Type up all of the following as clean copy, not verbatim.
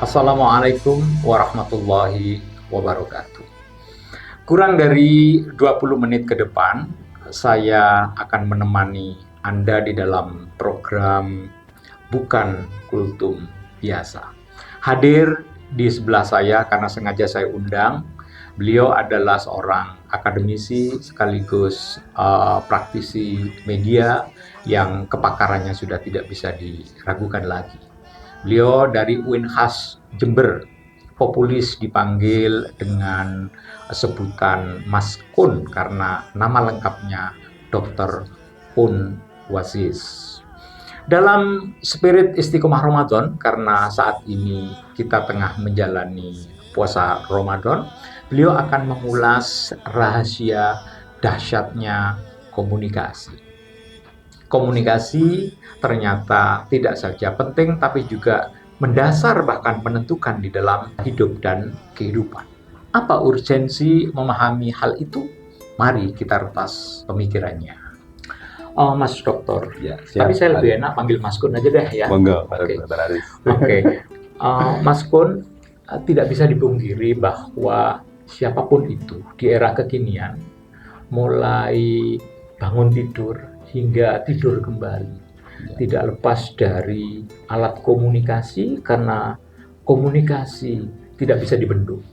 Assalamualaikum warahmatullahi wabarakatuh. Kurang dari 20 menit ke depan, saya akan menemani Anda di dalam program Bukan Kultum Biasa. Hadir di sebelah saya karena sengaja saya undang. Beliau adalah seorang akademisi sekaligus praktisi media yang kepakarannya sudah tidak bisa diragukan lagi. Beliau dari UINHAS Jember, populis dipanggil dengan sebutan Mas Kun karena nama lengkapnya Dr. Kun Wazis. Dalam spirit istiqomah Ramadan, karena saat ini kita tengah menjalani puasa Ramadan, beliau akan mengulas rahasia dahsyatnya komunikasi. Komunikasi ternyata tidak saja penting, tapi juga mendasar bahkan menentukan di dalam hidup dan kehidupan. Apa urgensi memahami hal itu? Mari kita retas pemikirannya. Mas Dokter, Ya, tapi saya lebih enak panggil Mas Kun aja deh ya. Monggo, Oke. Dr. Aris. Oke. Mas Kun, tidak bisa dipungkiri bahwa siapapun itu di era kekinian, mulai bangun tidur hingga tidur kembali, tidak lepas dari alat komunikasi karena komunikasi tidak bisa dibendung.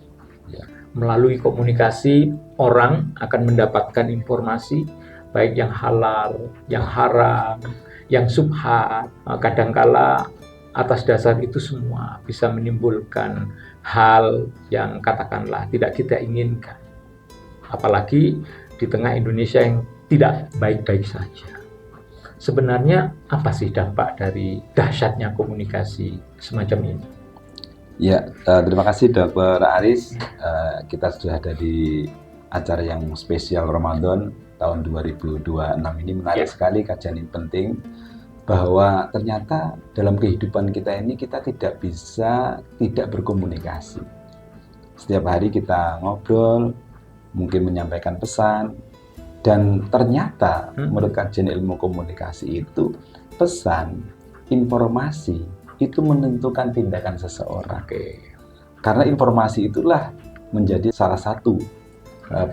Melalui komunikasi, orang akan mendapatkan informasi baik yang halal, yang haram, yang subhat. Kadangkala atas dasar itu semua bisa menimbulkan hal yang katakanlah tidak kita inginkan. Apalagi di tengah Indonesia yang tidak baik-baik saja. Sebenarnya apa sih dampak dari dahsyatnya komunikasi semacam ini? Ya, terima kasih Dr. Aris. Kita sudah ada di acara yang spesial Ramadan tahun 2026 ini. Menarik sekali, kajian ini penting. Bahwa ternyata dalam kehidupan kita ini kita tidak bisa tidak berkomunikasi. Setiap hari kita ngobrol, mungkin menyampaikan pesan. Dan ternyata menurut kajian ilmu komunikasi itu pesan, informasi itu menentukan tindakan seseorang. Karena informasi itulah menjadi salah satu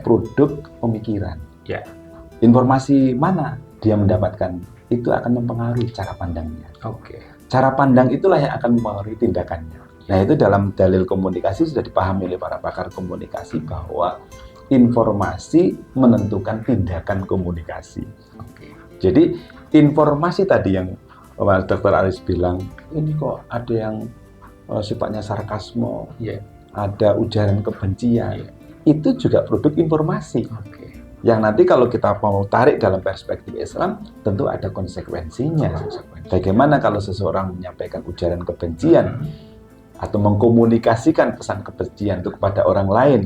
produk pemikiran. Informasi mana dia mendapatkan itu akan mempengaruhi cara pandangnya. Cara pandang itulah yang akan mempengaruhi tindakannya. Nah, itu dalam dalil komunikasi sudah dipahami oleh para pakar komunikasi bahwa informasi menentukan tindakan komunikasi. Jadi informasi tadi yang Dr. Aris bilang, ini kok ada yang sifatnya sarkasme, ada ujaran kebencian, itu juga produk informasi. Yang nanti kalau kita mau tarik dalam perspektif Islam, tentu ada konsekuensinya. Bagaimana kalau seseorang menyampaikan ujaran kebencian atau mengkomunikasikan pesan kebencian itu kepada orang lain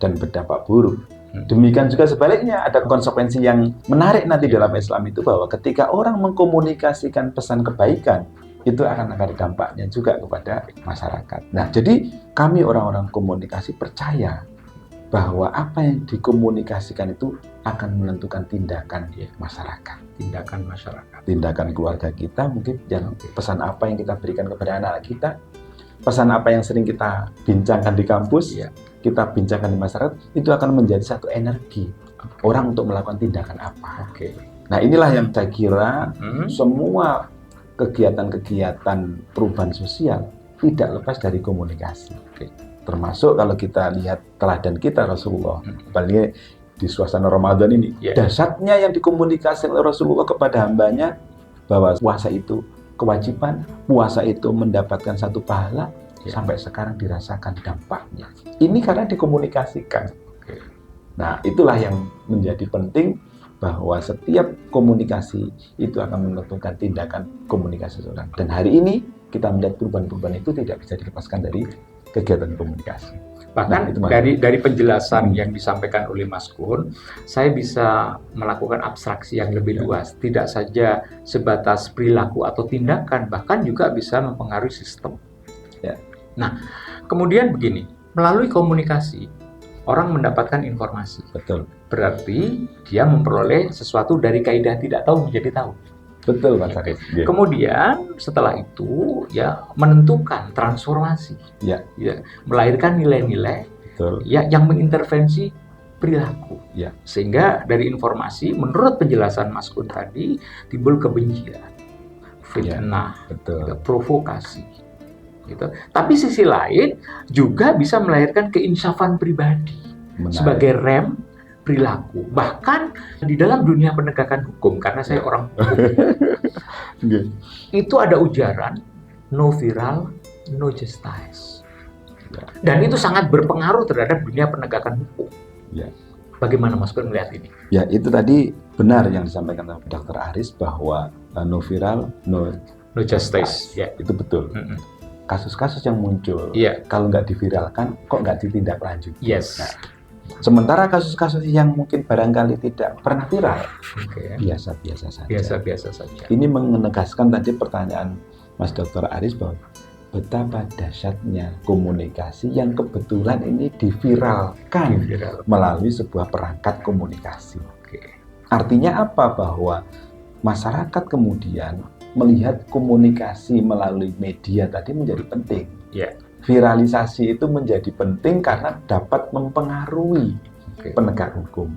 dan berdampak buruk. Demikian juga sebaliknya, ada konsekuensi yang menarik nanti dalam Islam itu bahwa ketika orang mengkomunikasikan pesan kebaikan, itu akan ada dampaknya juga kepada masyarakat. Nah, jadi kami orang-orang komunikasi percaya bahwa apa yang dikomunikasikan itu akan menentukan tindakan masyarakat. Tindakan keluarga kita, mungkin yang pesan apa yang kita berikan kepada anak kita, pesan apa yang sering kita bincangkan di kampus, kita bincangkan di masyarakat, itu akan menjadi satu energi orang untuk melakukan tindakan apa. Nah, inilah yang saya kira semua kegiatan-kegiatan perubahan sosial tidak lepas dari komunikasi. Termasuk kalau kita lihat teladan kita Rasulullah, apalagi di suasana Ramadan ini, dahsyatnya yang dikomunikasikan oleh Rasulullah kepada hambanya bahwa puasa itu kewajiban, puasa itu mendapatkan satu pahala, sampai sekarang dirasakan dampaknya. Ini karena dikomunikasikan. Nah, itulah yang menjadi penting bahwa setiap komunikasi itu akan menentukan tindakan komunikasi seseorang. Dan hari ini kita melihat perubahan-perubahan itu tidak bisa dilepaskan dari kegiatan komunikasi. Bahkan dari penjelasan yang disampaikan oleh Mas Kun, saya bisa melakukan abstraksi yang lebih luas. Tidak saja sebatas perilaku atau tindakan, bahkan juga bisa mempengaruhi sistem. Nah, kemudian begini, melalui komunikasi, orang mendapatkan informasi. Betul. Berarti dia memperoleh sesuatu dari kaidah tidak tahu menjadi tahu. Betul, Mas Haris. Ya. Kemudian setelah itu ya menentukan transformasi, Ya. ya, melahirkan nilai-nilai Betul. ya yang mengintervensi perilaku. Ya. Sehingga dari informasi, menurut penjelasan Mas Kun tadi, timbul kebencian, fitnah, Betul. gitu, provokasi. Gitu. Tapi sisi lain juga bisa melahirkan keinsafan pribadi sebagai rem perilaku. Bahkan di dalam dunia penegakan hukum, karena saya orang hukum, itu ada ujaran no viral, no justice. Dan itu sangat berpengaruh terhadap dunia penegakan hukum. Ya. Bagaimana Mas Kun melihat ini? Ya, itu tadi benar yang disampaikan oleh Dr. Aris bahwa no viral, no justice. Ya. Itu betul. Kasus-kasus yang muncul, kalau nggak diviralkan, kok nggak ditindaklanjuti? Yes. Nah, sementara kasus-kasus yang mungkin barangkali tidak pernah viral, biasa-biasa saja. Biasa-biasa saja. Ini menegaskan tadi pertanyaan Mas Dr. Aris bahwa betapa dahsyatnya komunikasi yang kebetulan ini diviralkan melalui sebuah perangkat komunikasi. Artinya apa? Bahwa masyarakat kemudian melihat komunikasi melalui media tadi menjadi penting. Viralisasi itu menjadi penting karena dapat mempengaruhi penegak hukum,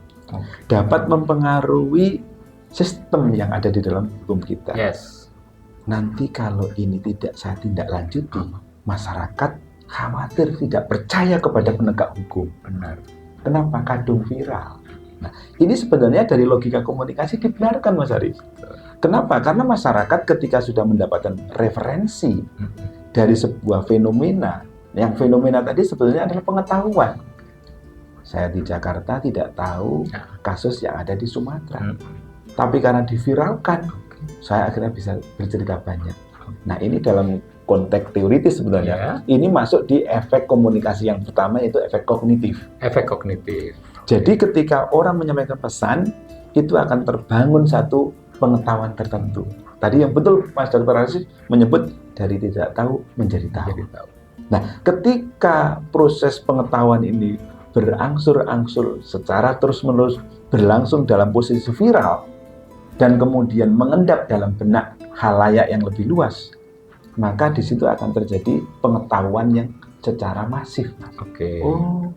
dapat mempengaruhi sistem yang ada di dalam hukum kita. Nanti kalau ini tidak saya tindak lanjuti, masyarakat khawatir tidak percaya kepada penegak hukum. Benar. Kenapa? Kadung viral. Nah, ini sebenarnya dari logika komunikasi dibenarkan, Mas Haris. Kenapa? Karena masyarakat ketika sudah mendapatkan referensi dari sebuah fenomena, yang fenomena tadi sebetulnya adalah pengetahuan. Saya di Jakarta tidak tahu kasus yang ada di Sumatera. Tapi karena diviralkan, saya akhirnya bisa bercerita banyak. Nah, ini dalam konteks teoritis sebenarnya. Ini masuk di efek komunikasi yang pertama, yaitu efek kognitif. Efek kognitif. Jadi ketika orang menyampaikan pesan, itu akan terbangun satu pengetahuan tertentu. Tadi yang betul Mas Dr. Aris menyebut dari tidak tahu menjadi tahu. Nah, ketika proses pengetahuan ini berangsur-angsur secara terus-menerus berlangsung dalam posisi viral dan kemudian mengendap dalam benak khalayak yang lebih luas, maka di situ akan terjadi pengetahuan yang secara masif. Oh,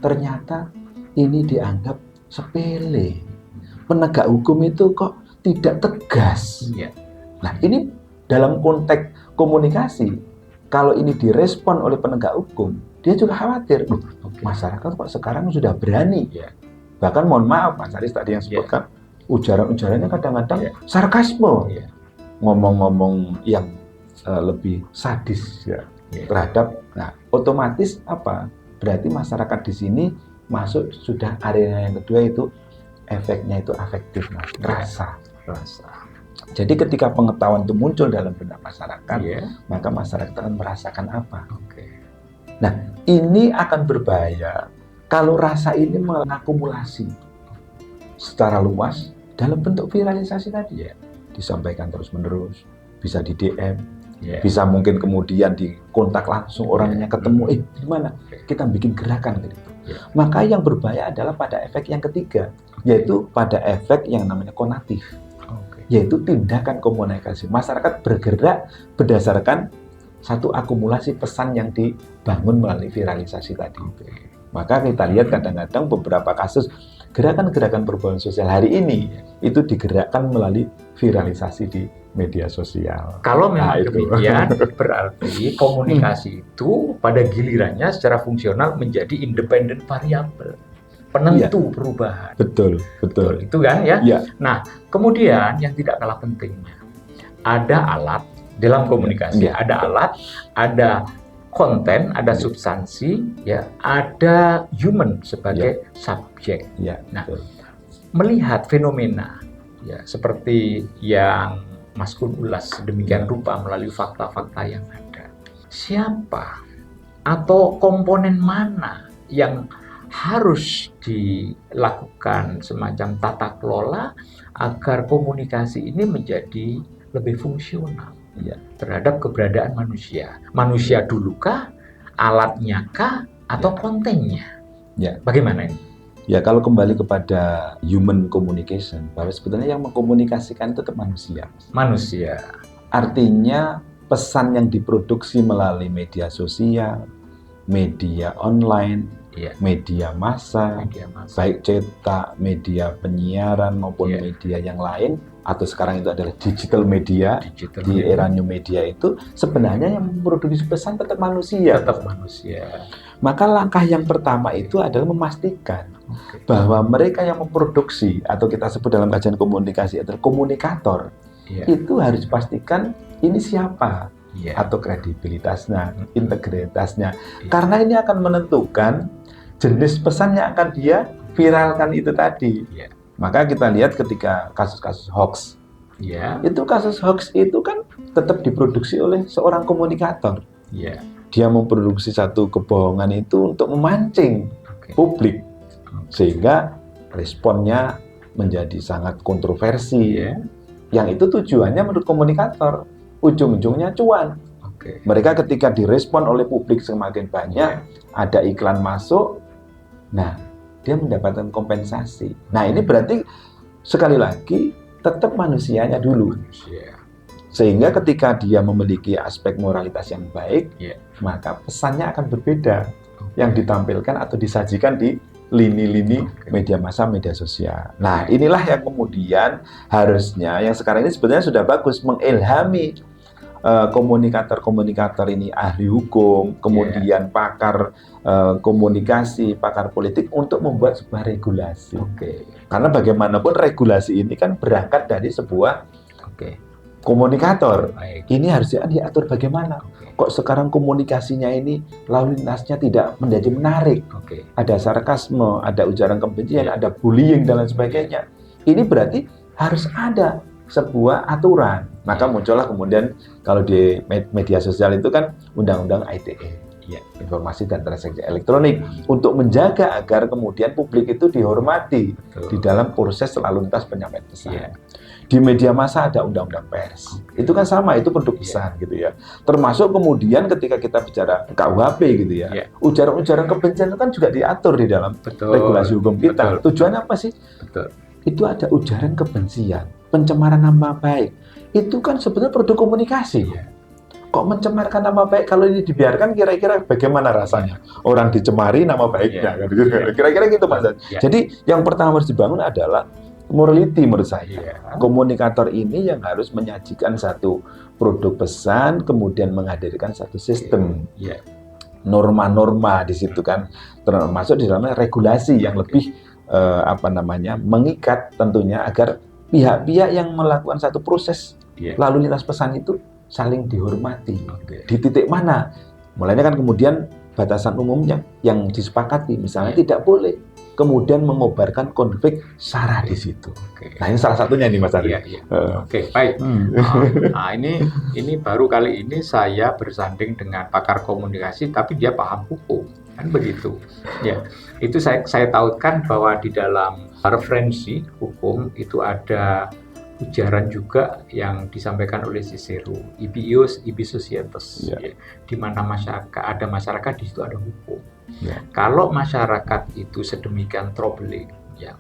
ternyata ini dianggap sepele. Penegak hukum itu kok tidak tegas. Nah, ini dalam konteks komunikasi, kalau ini direspon oleh penegak hukum, dia juga khawatir. Masyarakat kok sekarang sudah berani. Bahkan mohon maaf, Mas Haris tadi yang sebutkan, ujaran-ujarannya kadang-kadang sarkasme. Ngomong-ngomong yang lebih sadis terhadap. Nah, otomatis apa? Berarti masyarakat di sini masuk sudah area yang kedua, itu efeknya itu afektif, Mas. Rasa. Jadi ketika pengetahuan itu muncul dalam benak masyarakat, maka masyarakat akan merasakan apa? Nah, ini akan berbahaya kalau rasa ini mengakumulasi secara luas dalam bentuk viralisasi tadi, disampaikan terus-menerus, bisa di DM, bisa mungkin kemudian dikontak langsung orangnya, ketemu, gimana? Kita bikin gerakan gitu. Maka yang berbahaya adalah pada efek yang ketiga, yaitu pada efek yang namanya konatif. Yaitu tindakan komunikasi. Masyarakat bergerak berdasarkan satu akumulasi pesan yang dibangun melalui viralisasi tadi. Maka kita lihat kadang-kadang beberapa kasus gerakan-gerakan perubahan sosial hari ini itu digerakkan melalui viralisasi di media sosial. Kalau memang demikian, berarti komunikasi itu pada gilirannya secara fungsional menjadi independen variabel, penentu perubahan. Betul. Itu kan ya? Nah, kemudian yang tidak kalah pentingnya, ada alat dalam komunikasi, ada alat, ada konten, ada substansi, ada human sebagai subjek. Nah, melihat fenomena seperti yang Mas Kun ulas sedemikian rupa melalui fakta-fakta yang ada, siapa atau komponen mana yang harus dilakukan semacam tata kelola agar komunikasi ini menjadi lebih fungsional terhadap keberadaan manusia. Manusia dulu kah, alatnya kah, atau kontennya? Bagaimana ini? Ya, kalau kembali kepada human communication, bahwa sebetulnya yang mengkomunikasikan itu tetap manusia. Manusia. Artinya pesan yang diproduksi melalui media sosial, media online, Iya. media massa, baik cetak, media penyiaran maupun Iya. media yang lain, atau sekarang itu adalah digital media, di era new media itu sebenarnya yang memproduksi pesan tetap manusia. Tetap manusia. Maka langkah yang pertama itu adalah memastikan bahwa mereka yang memproduksi, atau kita sebut dalam kajian komunikasi adalah komunikator, itu harus dipastikan ini siapa, atau kredibilitasnya, integritasnya, karena ini akan menentukan jenis pesan yang akan dia viralkan itu tadi. Maka kita lihat ketika kasus-kasus hoax, itu kasus hoax itu kan tetap diproduksi oleh seorang komunikator. Dia memproduksi satu kebohongan itu untuk memancing publik, sehingga responnya menjadi sangat kontroversi. Yang itu tujuannya menurut komunikator, ujung-ujungnya cuan. Mereka ketika direspon oleh publik semakin banyak, ada iklan masuk, nah dia mendapatkan kompensasi. Nah ini berarti sekali lagi tetap manusianya dulu. Sehingga ketika dia memiliki aspek moralitas yang baik, maka pesannya akan berbeda yang ditampilkan atau disajikan di lini-lini media massa, media sosial. Nah inilah yang kemudian harusnya, yang sekarang ini sebenarnya sudah bagus mengilhami komunikator-komunikator ini, ahli hukum, kemudian pakar komunikasi, pakar politik untuk membuat sebuah regulasi. Karena bagaimanapun regulasi ini kan berangkat dari sebuah komunikator. Ini harusnya diatur bagaimana. Kok sekarang komunikasinya ini lalu lintasnya tidak menjadi menarik. Ada sarkasme, ada ujaran kebencian, ada bullying dan lain sebagainya. Ini berarti harus ada sebuah aturan. Maka muncullah kemudian kalau di media sosial itu kan undang-undang ITE, informasi dan transaksi elektronik, untuk menjaga agar kemudian publik itu dihormati di dalam proses lalu lintas penyampaian pesan. Di media massa ada undang-undang pers. Itu kan sama, itu produk pesan gitu ya. Termasuk kemudian ketika kita bicara KUHP gitu ya, ujaran-ujaran kebencian itu kan juga diatur di dalam regulasi hukum kita. Tujuannya apa sih? Itu ada ujaran kebencian, pencemaran nama baik. Itu kan sebetulnya produk komunikasi. Kok mencemarkan nama baik? Kalau ini dibiarkan, kira-kira bagaimana rasanya? Orang dicemari nama baiknya. Kira-kira gitu Mas. Jadi yang pertama harus dibangun adalah morality menurut saya. Komunikator ini yang harus menyajikan satu produk pesan, kemudian menghadirkan satu sistem. Norma-norma di situ kan, termasuk di dalamnya regulasi yang lebih mengikat tentunya, agar pihak-pihak yang melakukan satu proses lalu lintas pesan itu saling dihormati. Di titik mana? Mulainya kan kemudian batasan umumnya yang disepakati, misalnya tidak boleh kemudian mengobarkan konflik SARA di situ. Nah ini salah satunya nih Mas Ari. Baik. Nah ini baru kali ini saya bersanding dengan pakar komunikasi, tapi dia paham hukum, kan begitu. Ya, itu saya tautkan bahwa di dalam referensi hukum itu ada ujaran juga yang disampaikan oleh Cicero, Ibius Societas, di mana ada masyarakat, di situ ada hukum. Kalau masyarakat itu sedemikian troubling,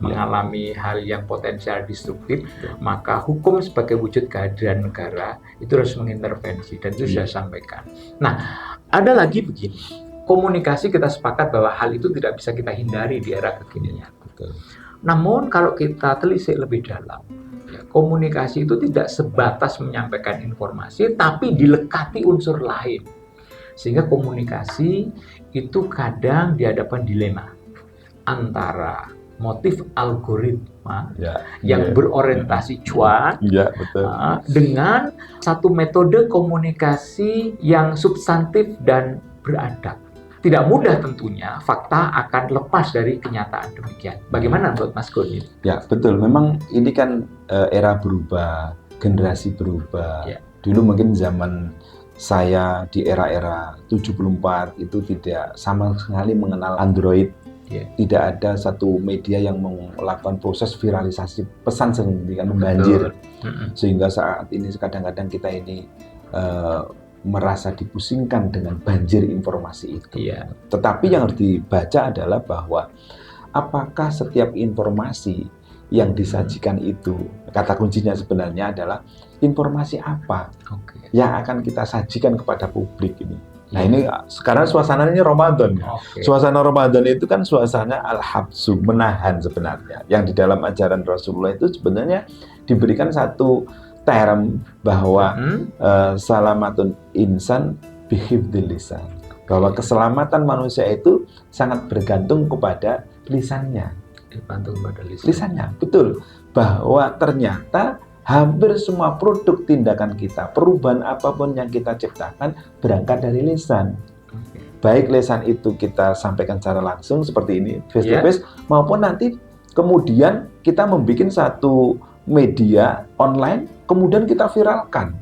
mengalami hal yang potensial destruktif, maka hukum sebagai wujud kehadiran negara itu harus mengintervensi, dan itu sudah sampaikan. Nah, ada lagi begini, komunikasi kita sepakat bahwa hal itu tidak bisa kita hindari di era kekinian. Namun kalau kita telisik lebih dalam, komunikasi itu tidak sebatas menyampaikan informasi, tapi dilekati unsur lain. Sehingga komunikasi itu kadang dihadapkan dilema antara motif algoritma yang berorientasi cuan dengan satu metode komunikasi yang substantif dan beradab. Tidak mudah tentunya, fakta akan lepas dari kenyataan demikian. Bagaimana menurut Mas Gun? Ya betul, memang ini kan era berubah, generasi berubah. Dulu mungkin zaman saya di era-era 74 itu tidak sama sekali mengenal Android. Tidak ada satu media yang melakukan proses viralisasi pesan sedemikian membanjir. Sehingga saat ini kadang-kadang kita ini merasa dipusingkan dengan banjir informasi itu. Tetapi yang harus dibaca adalah bahwa apakah setiap informasi yang disajikan itu, kata kuncinya sebenarnya adalah informasi apa Oke. yang akan kita sajikan kepada publik ini. Nah ini sekarang suasananya Ramadan. Oke. Suasana Ramadan itu kan suasana al-habsu, menahan sebenarnya. Yang di dalam ajaran Rasulullah itu sebenarnya diberikan satu term bahwa salamatun insan bihifdil lisan. Bahwa keselamatan manusia itu sangat bergantung kepada lisannya. Dibantu pada Lisannya, betul. Bahwa ternyata hampir semua produk tindakan kita, perubahan apapun yang kita ciptakan berangkat dari lisan. Baik lisan itu kita sampaikan secara langsung seperti ini, face to face, maupun nanti kemudian kita membuat satu media online, kemudian kita viralkan.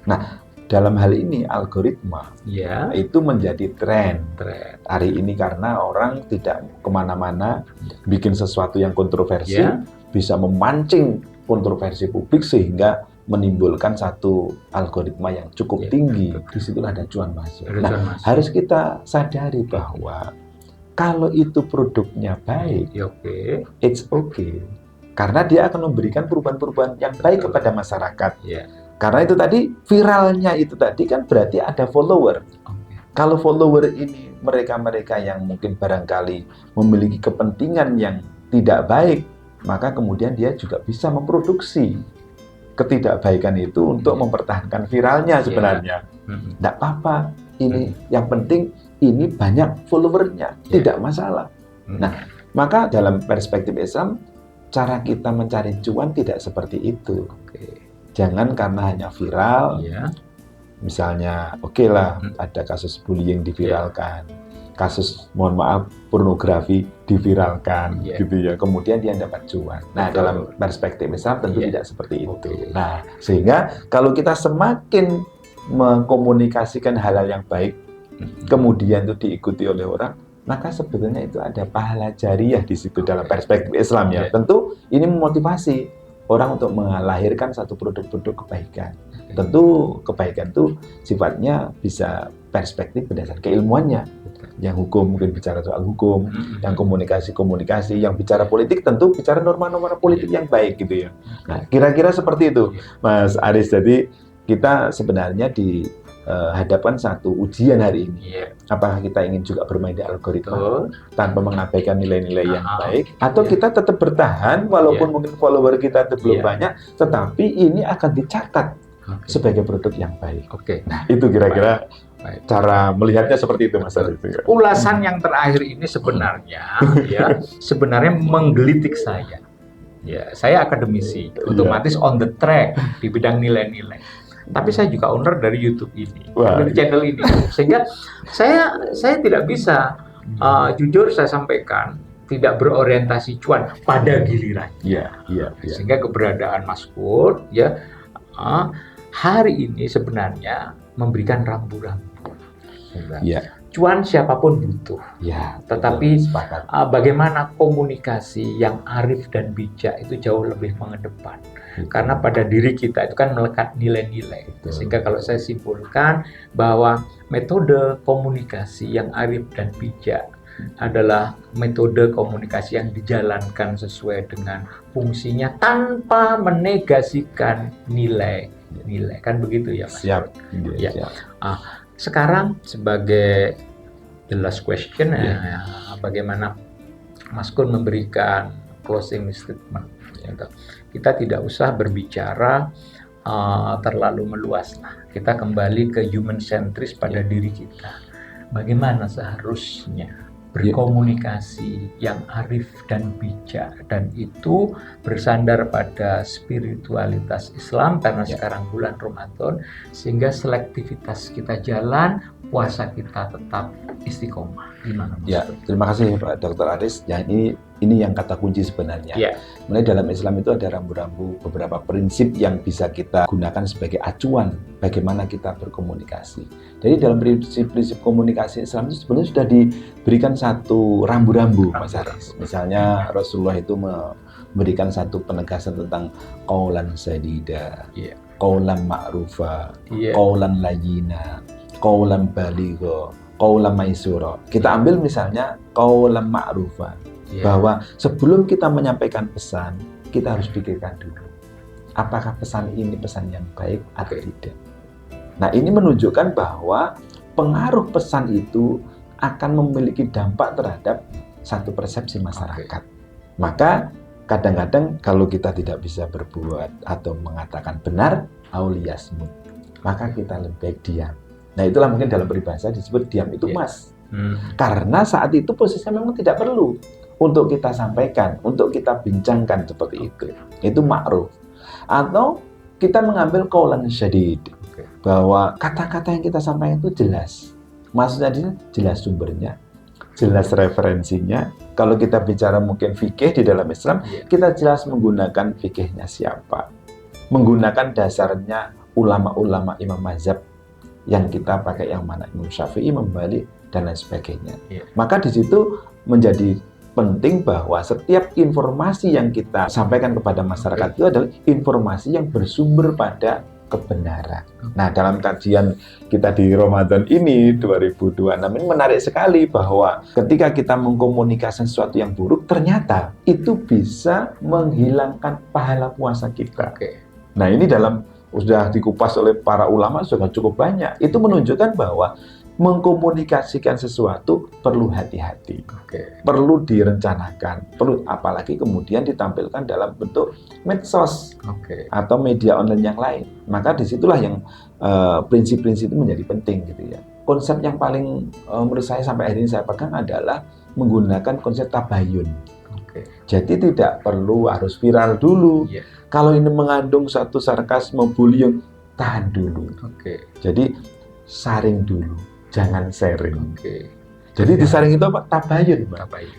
Nah, dalam hal ini algoritma itu menjadi tren hari ini karena orang tidak kemana-mana bikin sesuatu yang kontroversi, bisa memancing kontroversi publik sehingga menimbulkan satu algoritma yang cukup tinggi. Disitulah ada cuan masuk. Nah, harus kita sadari bahwa kalau itu produknya baik, it's okay. Karena dia akan memberikan perubahan-perubahan yang baik kepada masyarakat. Karena itu tadi, viralnya itu tadi kan berarti ada follower. Kalau follower ini mereka-mereka yang mungkin barangkali memiliki kepentingan yang tidak baik, maka kemudian dia juga bisa memproduksi ketidakbaikan itu untuk mempertahankan viralnya sebenarnya. Tidak apa-apa, ini yang penting ini banyak followernya, tidak masalah. Nah, maka dalam perspektif Islam, cara kita mencari cuan tidak seperti itu. Jangan karena hanya viral, misalnya oke lah ada kasus bullying diviralkan, kasus mohon maaf pornografi diviralkan, gitu ya. Kemudian dia dapat cuan. Nah, dalam perspektif Islam tentu tidak seperti itu. Nah, sehingga kalau kita semakin mengkomunikasikan hal-hal yang baik, kemudian itu diikuti oleh orang, maka sebetulnya itu ada pahala jariah di situ dalam perspektif Islam ya. Tentu ini memotivasi orang untuk melahirkan satu produk-produk kebaikan. Tentu kebaikan itu sifatnya bisa perspektif berdasarkan keilmuannya. Yang hukum mungkin bicara soal hukum, yang komunikasi, yang bicara politik tentu bicara norma-norma politik yang baik gitu ya. Nah, kira-kira seperti itu, Mas Aris. Jadi kita sebenarnya dihadapkan satu ujian hari ini. Apakah kita ingin juga bermain di algoritma tanpa mengabaikan nilai-nilai yang baik, atau kita tetap bertahan walaupun mungkin follower kita itu belum banyak, tetapi ini akan dicatat sebagai produk yang baik. Nah, itu kira-kira cara melihatnya seperti itu, Mas Aris. Ulasan yang terakhir ini sebenarnya sebenarnya menggelitik saya. Saya akademisi, otomatis on the track di bidang nilai-nilai. Tapi saya juga owner dari YouTube ini, dari channel ini, sehingga saya tidak bisa jujur saya sampaikan tidak berorientasi cuan pada giliran. Sehingga keberadaan Mas Kur hari ini sebenarnya memberikan rambu-rambu. Cuan siapapun butuh, tetapi bagaimana komunikasi yang arif dan bijak itu jauh lebih mengedepan. Karena pada diri kita itu kan melekat nilai-nilai. Sehingga kalau saya simpulkan bahwa metode komunikasi yang arif dan bijak adalah metode komunikasi yang dijalankan sesuai dengan fungsinya tanpa menegasikan nilai. Kan begitu ya, Mas? Siap. Sekarang sebagai the last question, bagaimana Mas Kun memberikan closing statement? Kita tidak usah berbicara terlalu meluas lah. Kita kembali ke human centris pada diri kita. Bagaimana seharusnya berkomunikasi yang arif dan bijak, dan itu bersandar pada spiritualitas Islam karena sekarang bulan Ramadan, sehingga selektivitas kita jalan, puasa kita tetap istiqomah. Gimana, Mas? Terima kasih Pak Dr. Aris. Ini yang kata kunci sebenarnya. Mulai dalam Islam itu ada rambu-rambu beberapa prinsip yang bisa kita gunakan sebagai acuan bagaimana kita berkomunikasi. Jadi dalam prinsip-prinsip komunikasi Islam itu sebenarnya sudah diberikan satu rambu-rambu, Mas Aris. Misalnya Rasulullah itu memberikan satu penegasan tentang qaulan sadida, qaulan ma'rufa, qaulan layyina, qaulan baligha, qaulan maisura. Kita ambil misalnya qaulan ma'rufa. Iya. Bahwa sebelum kita menyampaikan pesan, kita harus pikirkan dulu. Apakah pesan ini pesan yang baik atau tidak. Nah, ini menunjukkan bahwa pengaruh pesan itu akan memiliki dampak terhadap satu persepsi masyarakat. Maka kadang-kadang kalau kita tidak bisa berbuat atau mengatakan benar, auliyasmut, maka kita lebih baik diam. Nah, itulah mungkin dalam peribahasa disebut diam itu emas. Karena saat itu posisinya memang tidak perlu untuk kita sampaikan, untuk kita bincangkan seperti itu. Itu ma'ruf. Atau kita mengambil qaulan syadid, bahwa kata-kata yang kita sampaikan itu jelas. Maksudnya jelas sumbernya, jelas referensinya. Kalau kita bicara mungkin fikih di dalam Islam, kita jelas menggunakan fikihnya siapa. Menggunakan dasarnya ulama-ulama imam mazhab yang kita pakai yang mana, Imam Syafi'i, Imam Malik, dan lain sebagainya. Maka di situ menjadi penting bahwa setiap informasi yang kita sampaikan kepada masyarakat itu adalah informasi yang bersumber pada kebenaran. Nah, dalam kajian kita di Ramadan ini 2026 ini menarik sekali bahwa ketika kita mengkomunikasikan sesuatu yang buruk, ternyata itu bisa menghilangkan pahala puasa kita. Nah, ini sudah dikupas oleh para ulama sudah cukup banyak. Itu menunjukkan bahwa mengkomunikasikan sesuatu perlu hati-hati, perlu direncanakan, perlu apalagi kemudian ditampilkan dalam bentuk medsos atau media online yang lain. Maka disitulah yang prinsip-prinsip itu menjadi penting gitu ya. Konsep yang paling menurut saya sampai hari ini saya pegang adalah menggunakan konsep tabayun. Jadi tidak perlu harus viral dulu. Kalau ini mengandung satu sarkasme, bullying, tahan dulu. Jadi saring dulu, jangan sharing. Jadi disaring itu apa? Tabayun,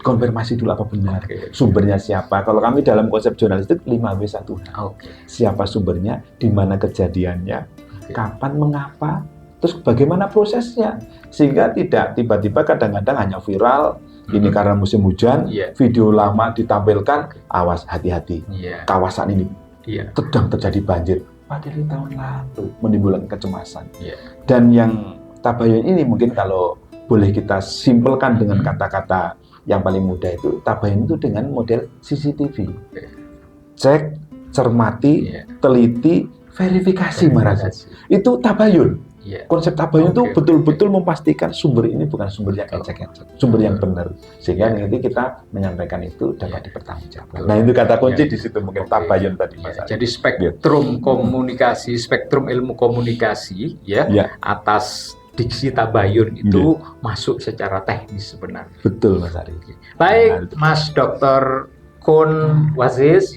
konfirmasi dulu apa benar, sumbernya siapa. Kalau kami dalam konsep jurnalistik 5W1H. Siapa sumbernya, di mana kejadiannya, kapan, mengapa, terus bagaimana prosesnya. Sehingga tidak tiba-tiba kadang-kadang hanya viral, ini karena musim hujan, video lama ditampilkan, awas hati-hati, kawasan ini sedang terjadi banjir. Padahal tahun lalu menimbulkan kecemasan. Dan yang tabayun ini mungkin kalau boleh kita simpelkan dengan kata-kata yang paling mudah itu, tabayun itu dengan model CCTV. Cek, cermati, teliti, verifikasi. Itu tabayun. Konsep tabayun itu betul-betul memastikan sumber ini bukan sumber yang ecek-ecek, sumber yang benar. Sehingga nanti kita menyampaikan itu dapat dipertanggungjawabkan. Nah, itu kata kunci di situ mungkin tabayun tadi, Mas. Jadi spektrum komunikasi, spektrum ilmu komunikasi atas diksi tabayun itu masuk secara teknis sebenarnya. Betul, Mas Ari. Baik, Mas Dr. Kun Waziz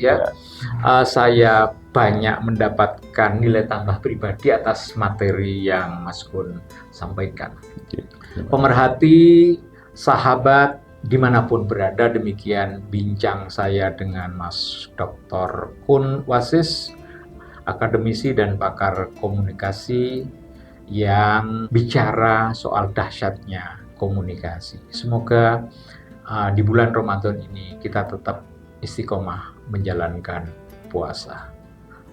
saya banyak mendapatkan nilai tambah pribadi atas materi yang Mas Kun sampaikan. Pemerhati, sahabat, dimanapun berada, demikian bincang saya dengan Mas Dr. Kun Waziz, akademisi dan pakar komunikasi yang bicara soal dahsyatnya komunikasi. Semoga di bulan Ramadan ini kita tetap istiqomah menjalankan puasa.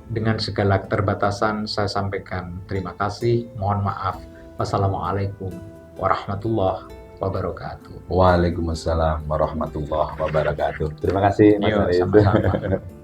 Dengan segala keterbatasan saya sampaikan terima kasih, mohon maaf. Wassalamualaikum warahmatullahi wabarakatuh. Waalaikumsalam warahmatullahi wabarakatuh. Terima kasih, Mas Ari. Sama-sama.